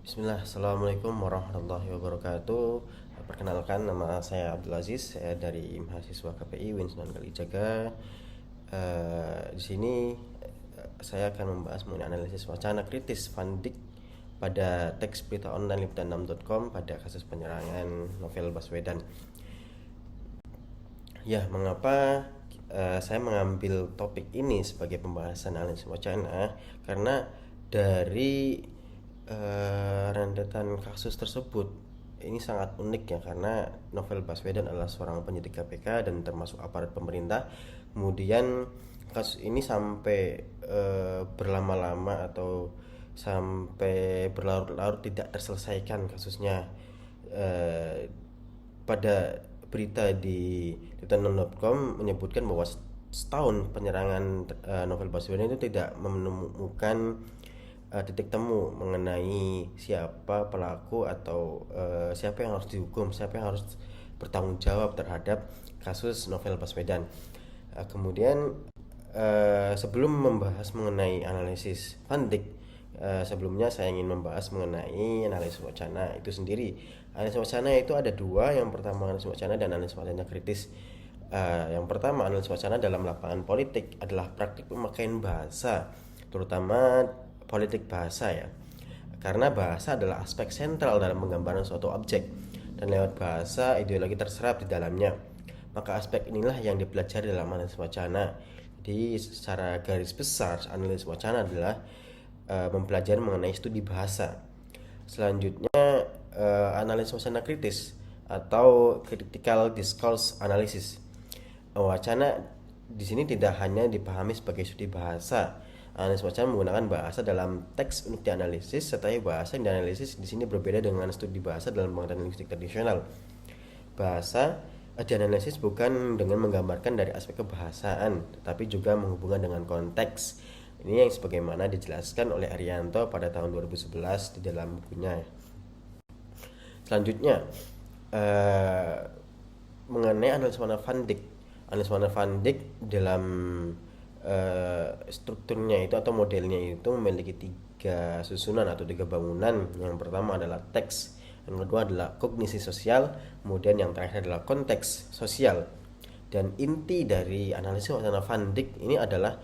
Bismillah, Assalamualaikum warahmatullahi wabarakatuh. Perkenalkan, nama saya Abdul Aziz, saya dari mahasiswa KPI UIN Sunan Kalijaga. Di sini saya akan membahas mengenai analisis wacana kritis Van Dijk pada teks berita online liputan6.com pada kasus penyerangan Novel Baswedan. Ya, mengapa saya mengambil topik ini sebagai pembahasan analisis wacana? Karena dari rentetan kasus tersebut ini sangat unik ya, karena Novel Baswedan adalah seorang penyidik KPK dan termasuk aparat pemerintah. Kemudian kasus ini sampai berlama-lama atau sampai berlarut-larut tidak terselesaikan kasusnya. Pada berita di liputan6.com menyebutkan bahwa setahun penyerangan Novel Baswedan itu tidak menemukan titik temu mengenai siapa pelaku atau siapa yang harus dihukum, siapa yang harus bertanggung jawab terhadap kasus Novel Baswedan. Kemudian sebelum membahas mengenai analisis Van Dijk, sebelumnya saya ingin membahas mengenai analisis wacana itu sendiri. Analisis wacana itu ada dua, yang pertama analisis wacana dan analisis wacana kritis. Yang pertama, analisis wacana dalam lapangan politik adalah praktik pemakaian bahasa, terutama politik bahasa ya, karena bahasa adalah aspek sentral dalam penggambaran suatu objek, dan lewat bahasa ideologi terserap di dalamnya. Maka aspek inilah yang dipelajari dalam analisis wacana. Jadi secara garis besar analisis wacana adalah mempelajari mengenai studi bahasa. Selanjutnya analisis wacana kritis atau critical discourse analysis. Wacana di sini tidak hanya dipahami sebagai studi bahasa. Analisis wacana menggunakan bahasa dalam teks untuk dianalisis, tetapi bahasa yang dianalisis di sini berbeda dengan studi bahasa dalam pengertian linguistik tradisional. Bahasa dianalisis bukan dengan menggambarkan dari aspek kebahasaan, tetapi juga menghubungkan dengan konteks. Ini yang sebagaimana dijelaskan oleh Arianto pada tahun 2011 di dalam bukunya. Selanjutnya mengenai analisis wacana Van Dijk. Analisis wacana Van Dijk dalam strukturnya itu atau modelnya itu memiliki tiga susunan atau tiga bangunan. Yang pertama adalah teks, yang kedua adalah kognisi sosial, kemudian yang terakhir adalah konteks sosial. Dan inti dari analisis wacana Van Dijk ini adalah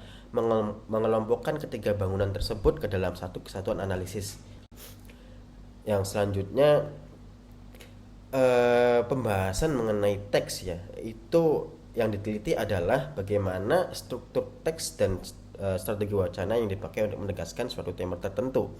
mengelompokkan ketiga bangunan tersebut ke dalam satu kesatuan analisis. Yang selanjutnya pembahasan mengenai teks ya, itu yang diteliti adalah bagaimana struktur teks dan strategi wacana yang dipakai untuk menegaskan suatu tema tertentu.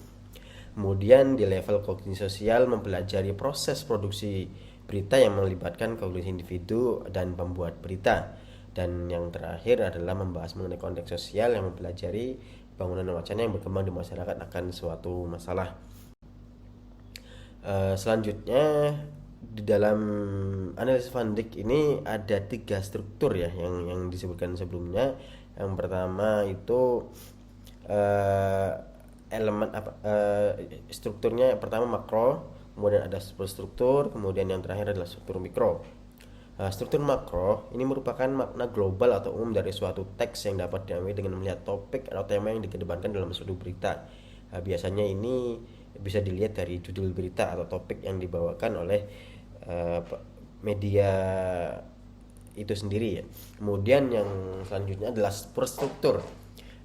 Kemudian di level kognisi sosial mempelajari proses produksi berita yang melibatkan kognisi individu dan pembuat berita. Dan yang terakhir adalah membahas mengenai konteks sosial yang mempelajari bangunan wacana yang berkembang di masyarakat akan suatu masalah. Selanjutnya di dalam analisis Van Dijk ini ada tiga struktur ya yang disebutkan sebelumnya. Yang pertama itu elemen strukturnya pertama makro, kemudian ada struktur, kemudian yang terakhir adalah struktur mikro. Struktur makro ini merupakan makna global atau umum dari suatu teks yang dapat diambil dengan melihat topik atau tema yang dikedepankan dalam suatu berita. Biasanya ini bisa dilihat dari judul berita atau topik yang dibawakan oleh media itu sendiri ya. Kemudian yang selanjutnya adalah struktur.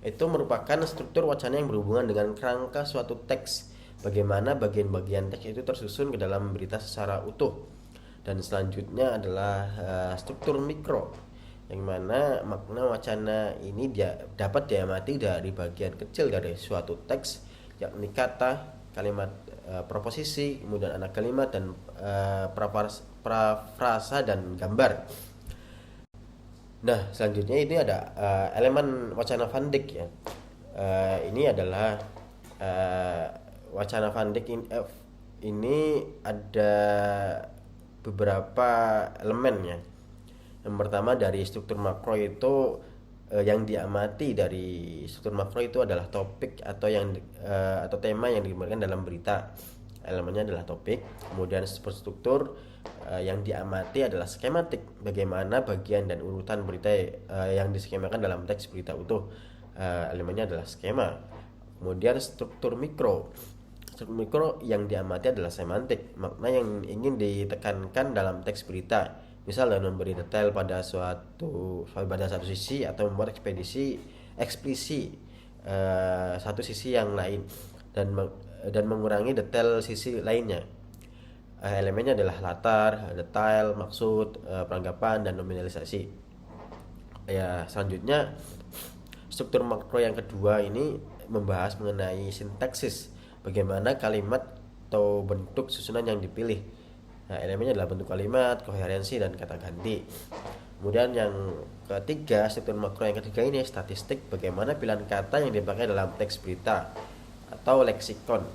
Itu merupakan struktur wacana yang berhubungan dengan kerangka suatu teks, bagaimana bagian-bagian teks itu tersusun ke dalam berita secara utuh. Dan selanjutnya adalah struktur mikro, yang mana makna wacana ini dapat diamati dari bagian kecil dari suatu teks, yakni kata, kalimat, proposisi, kemudian anak kalimat, dan prafrasa dan gambar. Nah, selanjutnya ini ada elemen wacana Van Dijk ya. Ini adalah wacana Van Dijk ini ada beberapa elemennya. Yang pertama dari struktur makro itu yang diamati dari struktur makro itu adalah topik atau atau tema yang digunakan dalam berita. Elemennya adalah topik. Kemudian struktur yang diamati adalah skematik, bagaimana bagian dan urutan berita yang diskemakan dalam teks berita utuh. Elemennya adalah skema. Kemudian struktur mikro. struktur mikro yang diamati adalah semantik, makna yang ingin ditekankan dalam teks berita. Misal dengan memberi detail pada satu sisi atau membuat ekspresi satu sisi yang lain dan mengurangi detail sisi lainnya. Elemennya adalah latar, detail, maksud, peranggapan, dan nominalisasi. Ya, selanjutnya struktur makro yang kedua ini membahas mengenai sintaksis, bagaimana kalimat atau bentuk susunan yang dipilih. Nah, elemennya adalah bentuk kalimat, koherensi, dan kata ganti. Kemudian yang ketiga, struktur makro yang ketiga ini statistik, bagaimana pilihan kata yang dipakai dalam teks berita atau leksikon.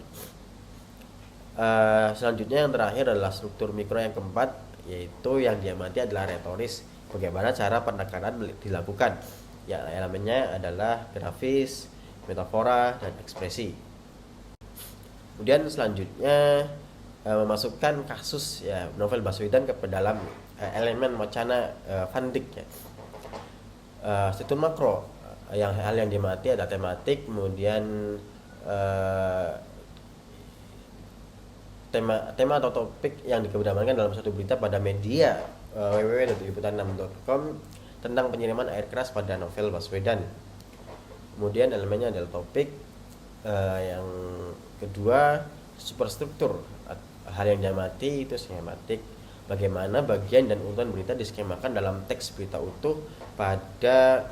Selanjutnya yang terakhir adalah struktur mikro yang keempat, yaitu yang diamati adalah retoris, bagaimana cara penekanan dilakukan. Ya, elemennya adalah grafis, metafora, dan ekspresi. Kemudian selanjutnya memasukkan kasus ya novel Baswedan ke dalam elemen wacana Van Dyck ya. Struktur makro hal yang diamati ada tematik, kemudian tema atau topik yang dikemukakan dalam suatu berita pada media www.liputan6.com tentang penyiraman air keras pada novel Baswedan. Kemudian elemennya adalah topik. Yang kedua, superstruktur. Hal yang diamati itu skematik, bagaimana bagian dan urutan berita diskemakan dalam teks berita utuh pada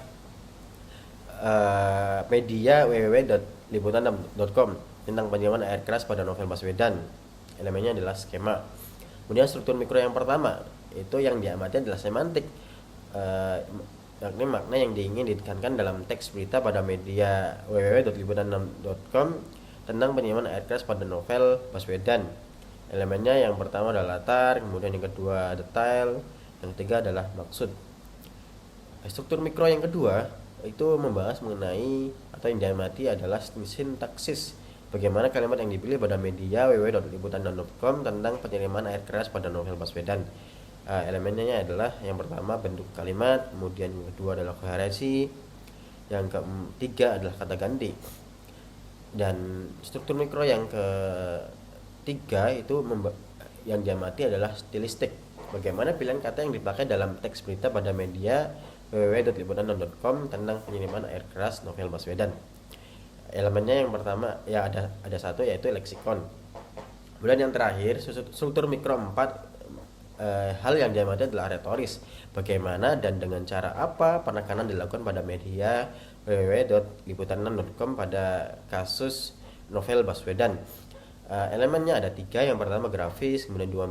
media www.liputan6.com tentang penyiraman air keras pada novel Baswedan. Elemennya adalah skema. Kemudian struktur mikro yang pertama itu yang diamati adalah semantik, yakni makna yang ingin ditekankan dalam teks berita pada media www.liputan6.com tentang penyiraman air keras pada novel Baswedan. Elemennya yang pertama adalah latar, kemudian yang kedua detail, yang ketiga adalah maksud. Struktur mikro yang kedua itu membahas mengenai atau yang diamati adalah sintaksis, bagaimana kalimat yang dipilih pada media www.liputan6.com tentang penyiraman air keras pada novel Baswedan. Elemennya adalah yang pertama bentuk kalimat, kemudian yang kedua adalah koherensi, yang ketiga adalah kata ganti. Dan struktur mikro yang ketiga itu yang diamati adalah stilistik, bagaimana pilihan kata yang dipakai dalam teks berita pada media www.liputan6.com tentang penyiraman air keras novel Baswedan. Elemennya yang pertama ya ada satu, yaitu leksikon. Kemudian yang terakhir, struktur mikro 4, hal yang diamati adalah retoris, bagaimana dan dengan cara apa penekanan dilakukan pada media www.liputan6.com pada kasus novel Baswedan. Elemennya ada 3, yang pertama grafis, kemudian 2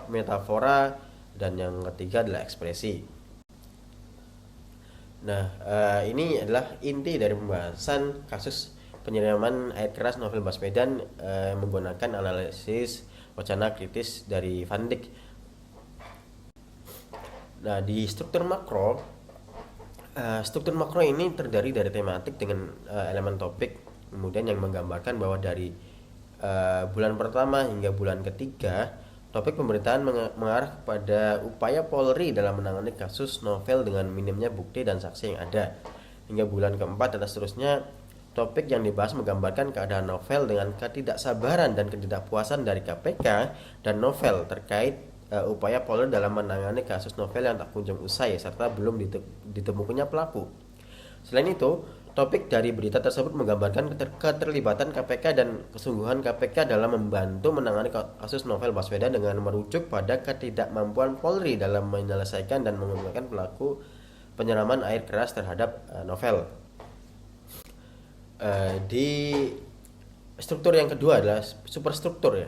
metafora, dan yang ketiga adalah ekspresi. Nah, ini adalah inti dari pembahasan kasus penyiraman air keras novel Baswedan menggunakan analisis wacana kritis dari Van Dyck. Nah, di struktur makro ini terdiri dari tematik dengan elemen topik, kemudian yang menggambarkan bahwa dari bulan pertama hingga bulan ketiga, topik pemberitaan mengarah kepada upaya Polri dalam menangani kasus novel dengan minimnya bukti dan saksi yang ada. Hingga bulan keempat dan seterusnya, topik yang dibahas menggambarkan keadaan novel dengan ketidaksabaran dan ketidakpuasan dari KPK dan novel terkait upaya Polri dalam menangani kasus novel yang tak kunjung usai serta belum ditemukannya pelaku. Selain itu, topik dari berita tersebut menggambarkan keterlibatan KPK dan kesungguhan KPK dalam membantu menangani kasus novel Baswedan dengan merujuk pada ketidakmampuan Polri dalam menyelesaikan dan mengembangkan pelaku penyiraman air keras terhadap novel. Di struktur yang kedua adalah superstruktur ya.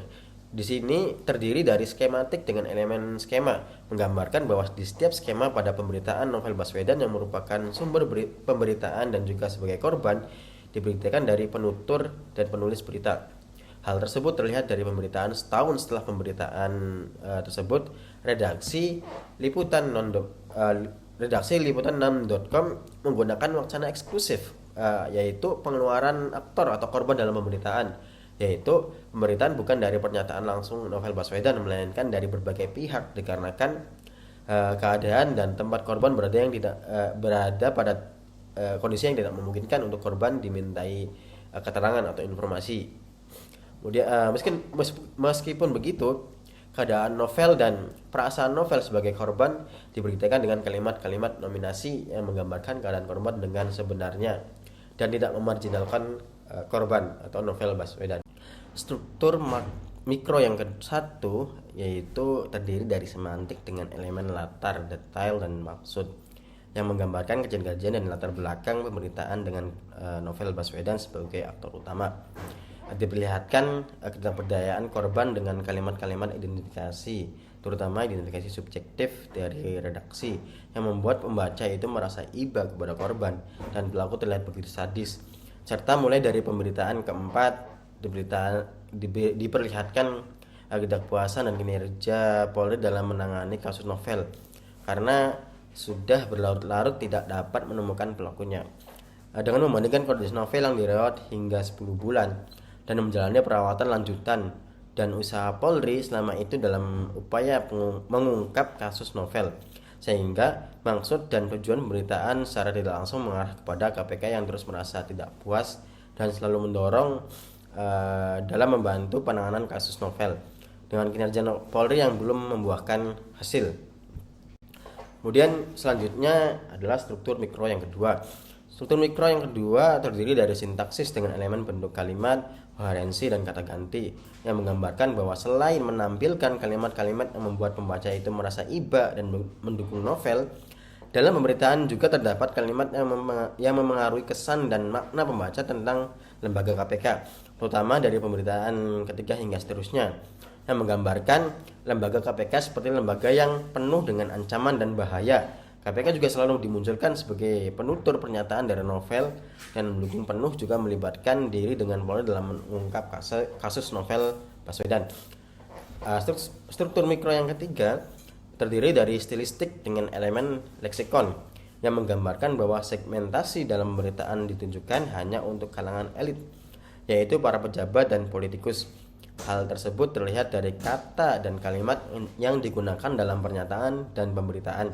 Di sini terdiri dari skematik dengan elemen skema, menggambarkan bahwa di setiap skema pada pemberitaan novel Baswedan yang merupakan sumber pemberitaan dan juga sebagai korban diberitakan dari penutur dan penulis berita. Hal tersebut terlihat dari pemberitaan setahun setelah pemberitaan tersebut, redaksi liputan6.com menggunakan wacana eksklusif, yaitu pengeluaran aktor atau korban dalam pemberitaan, yaitu pemberitaan bukan dari pernyataan langsung novel Baswedan melainkan dari berbagai pihak dikarenakan keadaan dan tempat korban berada pada kondisi yang tidak memungkinkan untuk korban dimintai keterangan atau informasi. Kemudian meskipun begitu, keadaan novel dan perasaan novel sebagai korban diberitakan dengan kalimat-kalimat nominasi yang menggambarkan keadaan korban dengan sebenarnya dan tidak memarjinalkan korban atau novel Baswedan. Struktur mikro yang satu yaitu terdiri dari semantik dengan elemen latar, detail, dan maksud yang menggambarkan kejadian dan latar belakang pemberitaan dengan novel Baswedan sebagai aktor utama. Diperlihatkan ketidakberdayaan korban dengan kalimat-kalimat identifikasi, terutama identifikasi subjektif dari redaksi yang membuat pembaca itu merasa iba kepada korban dan pelaku terlihat begitu sadis. Serta mulai dari pemberitaan keempat diperlihatkan ketidakpuasan dan kinerja Polri dalam menangani kasus novel karena sudah berlarut-larut tidak dapat menemukan pelakunya. Dengan membandingkan kondisi novel yang dirawat hingga 10 bulan dan menjalani perawatan lanjutan dan usaha Polri selama itu dalam upaya mengungkap kasus novel, sehingga maksud dan tujuan pemberitaan secara tidak langsung mengarah kepada KPK yang terus merasa tidak puas dan selalu mendorong dalam membantu penanganan kasus novel dengan kinerja Polri yang belum membuahkan hasil. Kemudian selanjutnya adalah struktur mikro yang kedua. Struktur mikro yang kedua terdiri dari sintaksis dengan elemen bentuk kalimat, koherensi, dan kata ganti yang menggambarkan bahwa selain menampilkan kalimat-kalimat yang membuat pembaca itu merasa iba dan mendukung novel, dalam pemberitaan juga terdapat kalimat yang memengaruhi kesan dan makna pembaca tentang lembaga KPK, terutama dari pemberitaan ketiga hingga seterusnya, yang menggambarkan lembaga KPK seperti lembaga yang penuh dengan ancaman dan bahaya. KPK juga selalu dimunculkan sebagai penutur pernyataan dari novel dan mendukung penuh juga melibatkan diri dengan Polri dalam mengungkap kasus novel Baswedan. Struktur mikro yang ketiga terdiri dari stilistik dengan elemen leksikon yang menggambarkan bahwa segmentasi dalam pemberitaan ditunjukkan hanya untuk kalangan elit, yaitu para pejabat dan politikus. Hal tersebut terlihat dari kata dan kalimat yang digunakan dalam pernyataan dan pemberitaan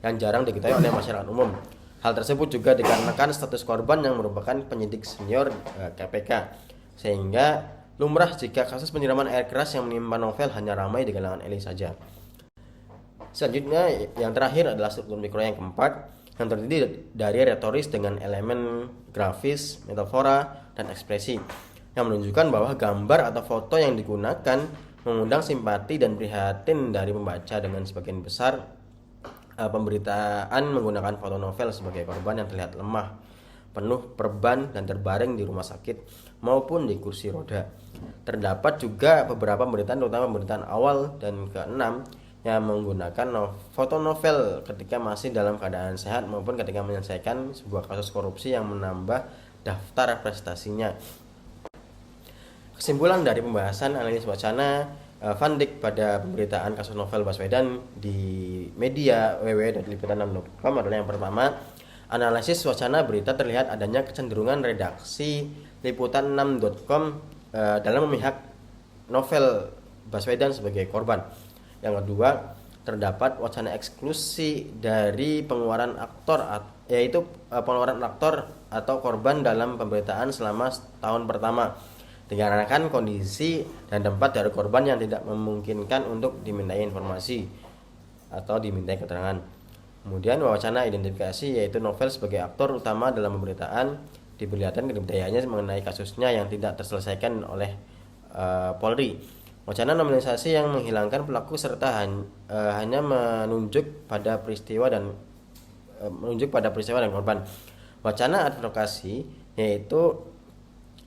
yang jarang diketahui oleh masyarakat umum. Hal tersebut juga dikarenakan status korban yang merupakan penyidik senior KPK, sehingga lumrah jika kasus penyiraman air keras yang menimpa novel hanya ramai di kalangan elit saja. Selanjutnya yang terakhir adalah struktur mikro yang keempat yang terdiri dari retoris dengan elemen grafis, metafora, dan ekspresi yang menunjukkan bahwa gambar atau foto yang digunakan mengundang simpati dan prihatin dari pembaca. Dengan sebagian besar pemberitaan menggunakan foto novel sebagai korban yang terlihat lemah, penuh perban dan terbaring di rumah sakit maupun di kursi roda. Terdapat juga beberapa pemberitaan, terutama pemberitaan awal dan keenam, yang menggunakan foto novel ketika masih dalam keadaan sehat maupun ketika menyelesaikan sebuah kasus korupsi yang menambah daftar prestasinya. Kesimpulan dari pembahasan analisis wacana Van Dijk pada pemberitaan kasus novel Baswedan di media www.liputan6.com adalah yang pertama, analisis wacana berita terlihat adanya kecenderungan redaksi liputan6.com dalam memihak novel Baswedan sebagai korban. Yang kedua, terdapat wacana eksklusi dari pengeluaran aktor, yaitu pengeluaran aktor atau korban dalam pemberitaan selama tahun pertama, dikarenakan kondisi dan tempat dari korban yang tidak memungkinkan untuk dimintai informasi atau dimintai keterangan. Kemudian wacana identifikasi, yaitu novel sebagai aktor utama dalam pemberitaan diperlihatkan keberadaannya mengenai kasusnya yang tidak terselesaikan oleh Polri. Wacana nominalisasi yang menghilangkan pelaku serta hanya menunjuk pada peristiwa dan korban. Wacana advokasi, yaitu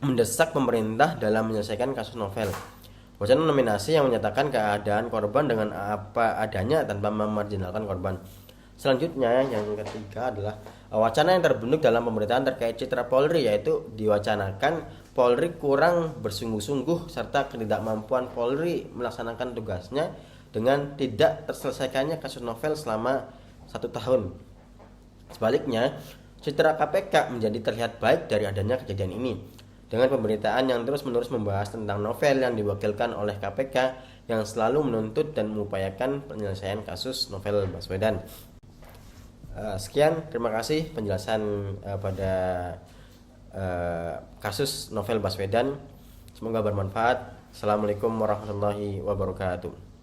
mendesak pemerintah dalam menyelesaikan kasus novel. Wacana nominasi yang menyatakan keadaan korban dengan apa adanya tanpa memarjinalkan korban. Selanjutnya yang ketiga adalah wacana yang terbentuk dalam pemberitaan terkait citra Polri, yaitu diwacanakan Polri kurang bersungguh-sungguh serta ketidakmampuan Polri melaksanakan tugasnya dengan tidak terselesaikannya kasus novel selama 1 tahun. Sebaliknya, citra KPK menjadi terlihat baik dari adanya kejadian ini, dengan pemberitaan yang terus-menerus membahas tentang novel yang diwakilkan oleh KPK yang selalu menuntut dan mengupayakan penyelesaian kasus novel Baswedan. Sekian, terima kasih penjelasan pada kasus novel Baswedan. Semoga bermanfaat. Assalamualaikum warahmatullahi wabarakatuh.